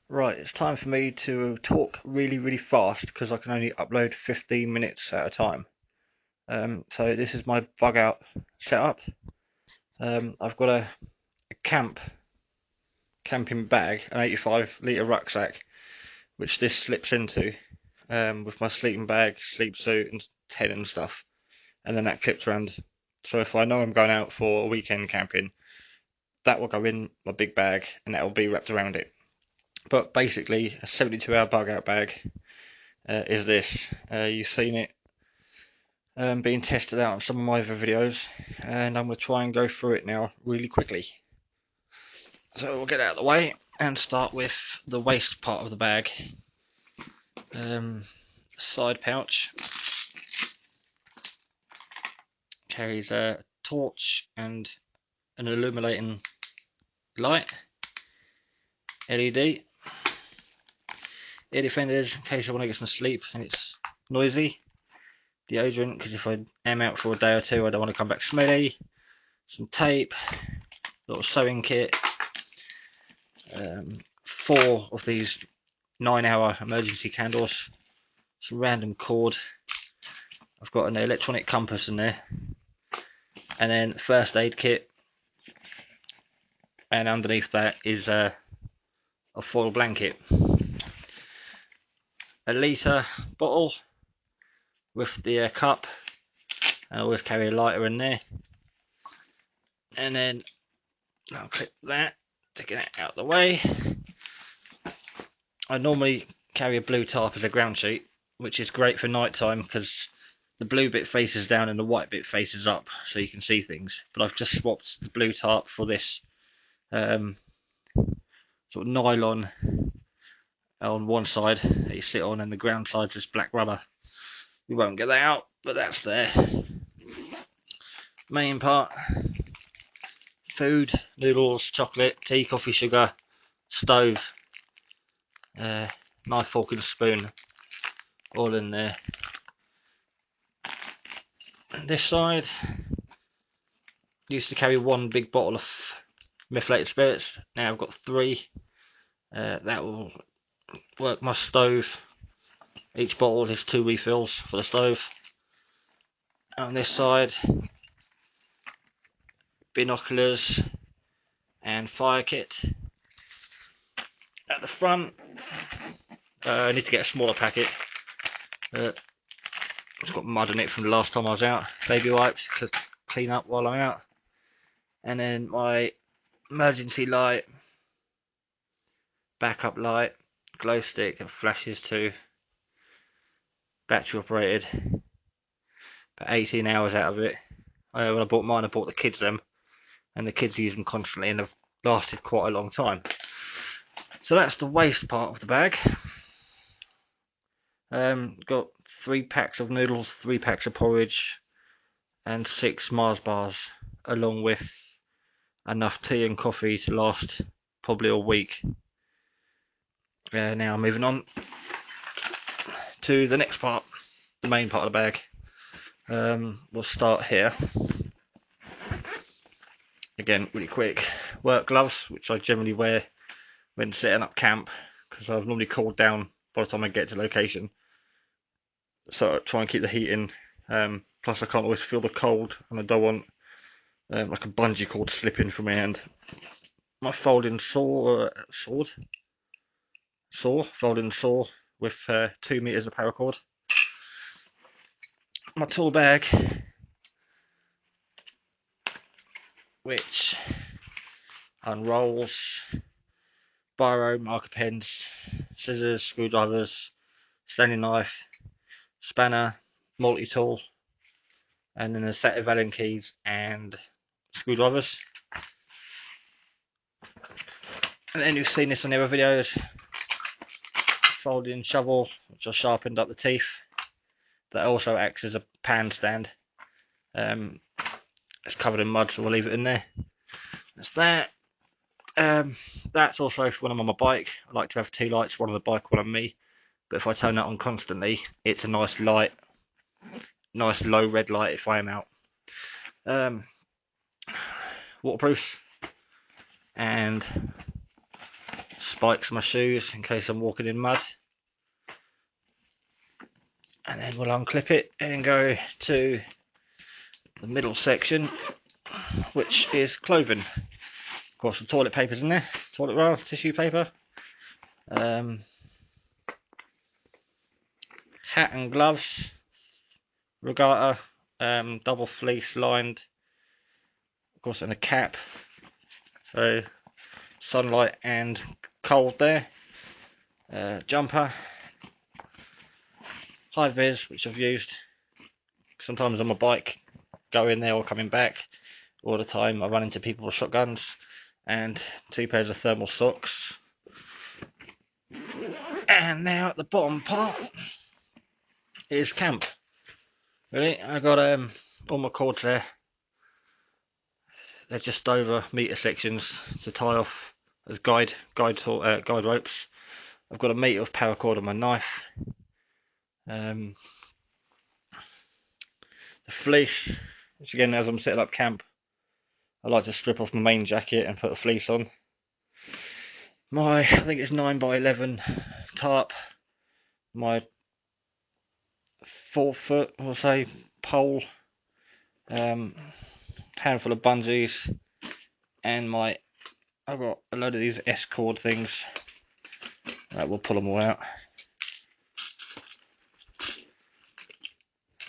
Right, it's time for me to talk really fast because I can only upload 15 minutes at a time. So this is my bug out setup. I've got a camping bag, an 85 litre rucksack, which this slips into with my sleeping bag, sleep suit, and tent and stuff, and then that clips around. So if I know I'm going out for a weekend camping, that will go in my big bag and that will be wrapped around it. But basically, a 72-hour bug out bag is this. You've seen it being tested out on some of my other videos, and I'm going to try and go through it now really quickly. So we'll get out of the way and start with the waist part of the bag. Side pouch carries a torch and an illuminating light, LED. Ear defenders in case I want to get some sleep and it's noisy. Deodorant because if I am out for a day or two I don't want to come back smelly. Some tape, little sewing kit, 4 of these 9-hour emergency candles, some random cord. I've got an electronic compass in there, and then first aid kit, and underneath that is a foil blanket. A litre bottle with the cup, and I always carry a lighter in there. And then I'll clip that to get it out of the way. I normally carry a blue tarp as a ground sheet, which is great for night time because the blue bit faces down and the white bit faces up, so you can see things. But I've just swapped the blue tarp for this sort of nylon on one side that you sit on, and the ground side's just black rubber. We won't get that out, but that's there. Main part: food, noodles, chocolate, tea, coffee, sugar, stove, knife, fork and spoon, all in there. This side, used to carry 1 big bottle of methylated spirits. Now I've got 3. That will work my stove. Each bottle is 2 refills for the stove. On this side, binoculars and fire kit. At the front, I need to get a smaller packet. It's got mud in it from the last time I was out. Baby wipes to clean up while I'm out. And then my emergency light, backup light, glow stick that flashes too. Battery operated. About 18 hours out of it. When I bought mine, I bought the kids them, and the kids use them constantly and have lasted quite a long time. So that's the waist part of the bag. Got 3 packs of noodles, 3 packs of porridge, and 6 Mars bars, along with enough tea and coffee to last probably a week. Now moving on to the next part, the main part of the bag. We'll start here. Again, really quick. Work gloves, which I generally wear when setting up camp, because I've normally cooled down by the time I get to location. So I try and keep the heat in. Plus I can't always feel the cold, and I don't want like a bungee cord slipping from my hand. My folding folding saw with 2 meters of paracord. My tool bag, which unrolls: biro, marker pens, scissors, screwdrivers, Stanley knife, spanner, multi-tool, and then a set of Allen keys and screwdrivers. And then you've seen this on the other videos: folding shovel, which I sharpened up the teeth. That also acts as a pan stand. It's covered in mud, so we'll leave it in there. That's that. That's also for when I'm on my bike. I like to have 2 lights, one on the bike, one on me. But if I turn that on constantly, it's a nice light, nice low red light if I am out. Waterproofs and spikes on my shoes in case I'm walking in mud. And then we'll unclip it and go to the middle section, which is clothing. Of course, the toilet paper's in there, toilet roll, tissue paper, hat and gloves, regatta, double fleece lined, of course, and a cap. So sunlight and cold there. Jumper, high vis, which I've used sometimes on my bike, going there or coming back. All the time I run into people with shotguns. And 2 pairs of thermal socks. And now at the bottom part is camp. Really, I got all my cords there. They're just over metre sections to tie off as guide ropes. I've got a metre of paracord on my knife. The fleece, which again, as I'm setting up camp, I like to strip off my main jacket and put a fleece on. I think it's 9x11 tarp. My 4 foot, we'll say, pole. Handful of bungees, and I've got a load of these S cord things. We'll pull them all out.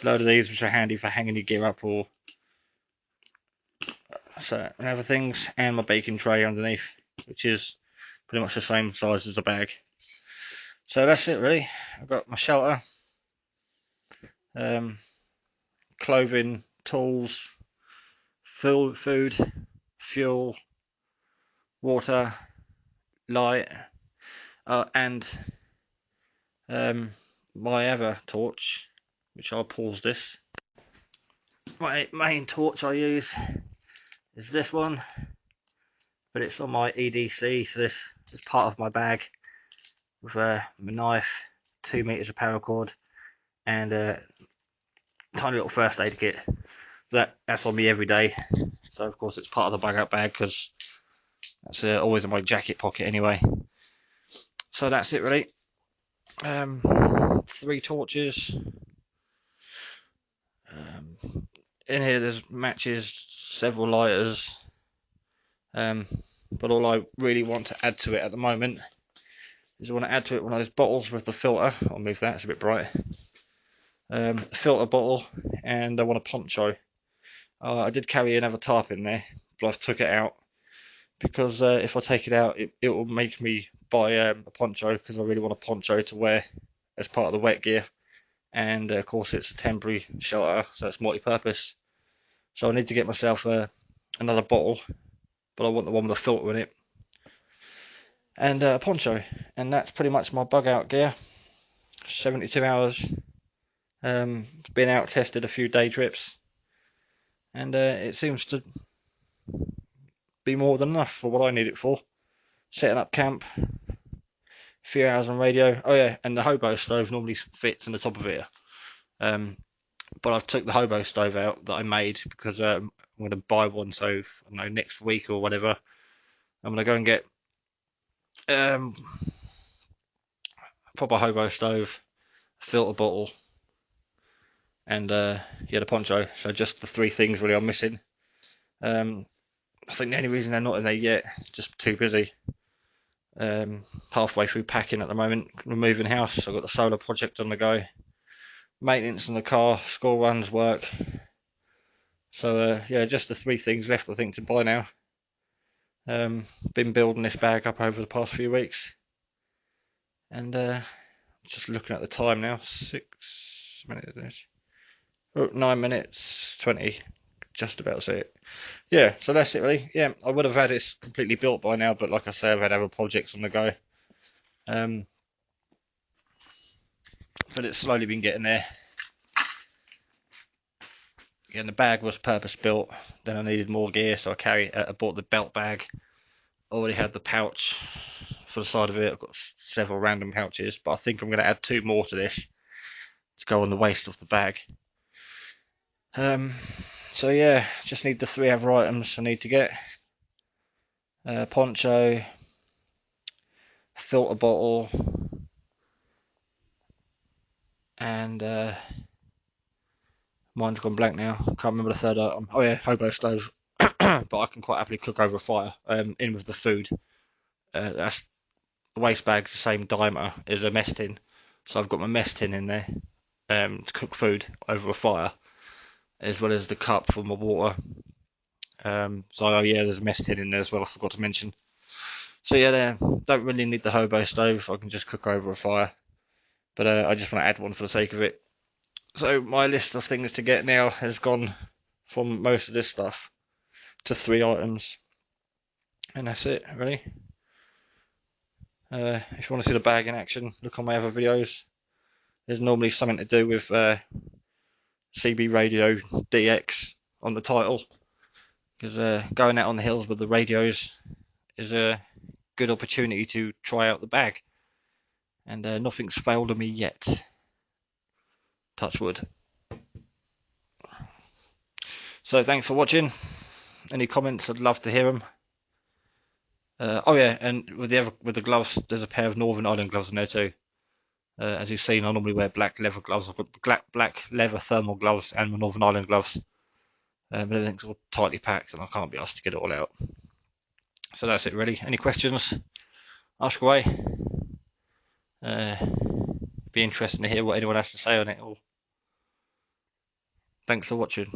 A load of these which are handy for hanging your gear up or so and other things, and my baking tray underneath, which is pretty much the same size as the bag. So that's it really. I've got my shelter, clothing, tools, food, fuel, water, light, and my other torch, which I'll pause this. My main torch I use is this one, but it's on my EDC, so this is part of my bag with my knife, 2 meters of paracord, and a tiny little first aid kit. That's on me every day, so of course it's part of the bug out bag because that's always in my jacket pocket anyway. So that's it really. 3 torches. In here there's matches, several lighters, but all I really want to add to it at the moment is I want to add to it one of those bottles with the filter. I'll move that, it's a bit bright. Filter bottle, and I want a poncho. I did carry another tarp in there, but I've took it out because if I take it out it will make me buy a poncho, because I really want a poncho to wear as part of the wet gear. And of course it's a temporary shelter, so it's multi-purpose. So I need to get myself another bottle, but I want the one with a filter in it, and a poncho, and that's pretty much my bug out gear. 72 hours. Been out, tested a few day trips, and it seems to be more than enough for what I need it for. Setting up camp, a few hours on radio. Oh yeah, and the hobo stove normally fits in the top of it. But I've took the hobo stove out that I made because I'm going to buy one. So I don't know, next week or whatever, I'm going to go and get a proper hobo stove, filter bottle, and the poncho. So just the 3 things really I'm missing. I think the only reason they're not in there yet is just too busy. Halfway through packing at the moment, removing house. I've got the solar project on the go, maintenance in the car, school runs, work. So yeah, just the 3 things left I think to buy now. Been building this bag up over the past few weeks, and just looking at the time now, 6 minutes, 9 minutes 20, just about to see it. Yeah, so that's it really. Yeah, I would have had this completely built by now, but like I say, I've had other projects on the go. But it's slowly been getting there. Again, the bag was purpose built, then I needed more gear, so I bought the belt bag. Already had the pouch for the side of it. I've got several random pouches, but I think I'm going to add 2 more to this to go on the waist of the bag. So yeah, just need the 3 other items I need to get. Poncho, filter bottle, and mine's gone blank now. Can't remember the third item. Oh yeah, hobo stove. But I can quite happily cook over a fire in with the food. That's the waste bag's the same diameter as a mess tin, so I've got my mess tin in there to cook food over a fire, as well as the cup for my water. So yeah, there's a mess tin in there as well. I forgot to mention. So yeah, don't really need the hobo stove. I can just cook over a fire. But I just want to add one for the sake of it. So my list of things to get now has gone from most of this stuff to 3 items, and that's it really. If you want to see the bag in action, look on my other videos. There's normally something to do with CB Radio DX on the title, because going out on the hills with the radios is a good opportunity to try out the bag, and nothing's failed on me yet. Touch wood. So thanks for watching. Any comments? I'd love to hear them. Oh yeah, and with the gloves, there's a pair of Northern Ireland gloves in there too. As you've seen, I normally wear black leather gloves. I've got black leather thermal gloves and my Northern Ireland gloves. But everything's all tightly packed, and I can't be asked to get it all out. So that's it really. Any questions? Ask away. Be interested to hear what anyone has to say on it all. Thanks for watching.